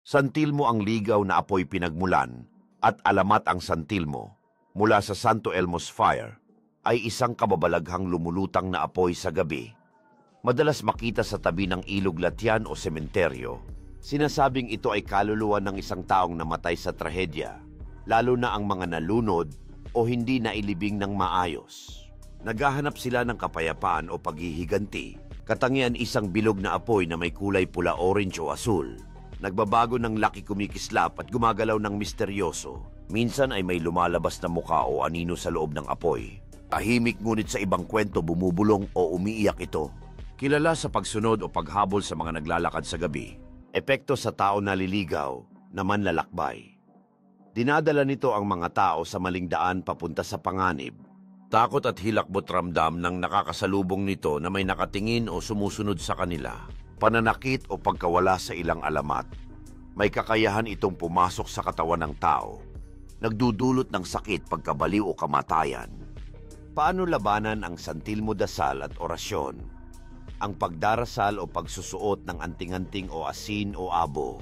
Santilmo ang ligaw na apoy pinagmulan at alamat ang santilmo mula sa Santo Elmo's Fire ay isang kababalaghang lumulutang na apoy sa gabi. Madalas makita sa tabi ng ilog latyan o sementeryo. Sinasabing ito ay kaluluwa ng isang taong namatay sa trahedya, lalo na ang mga nalunod o hindi nailibing ng maayos. Naghahanap sila ng kapayapaan o paghihiganti. Katangian isang bilog na apoy na may kulay pula, orange o asul. Nagbabago ng laki, kumikislap at gumagalaw ng misteryoso. Minsan ay may lumalabas na muka o anino sa loob ng apoy. Tahimik ngunit sa ibang kwento bumubulong o umiiyak ito. Kilala sa pagsunod o paghabol sa mga naglalakad sa gabi. Epekto sa tao na liligaw na manlalakbay. Dinadala nito ang mga tao sa maling daan papunta sa panganib. Takot at hilakbot ramdam ng nakakasalubong nito na may nakatingin o sumusunod sa kanila. Pananakit o pagkawala sa ilang alamat. May kakayahan itong pumasok sa katawan ng tao. Nagdudulot ng sakit, pagkabaliw o kamatayan. Paano labanan ang santilmo, dasal at orasyon? Ang pagdarasal o pagsusuot ng anting-anting o asin o abo.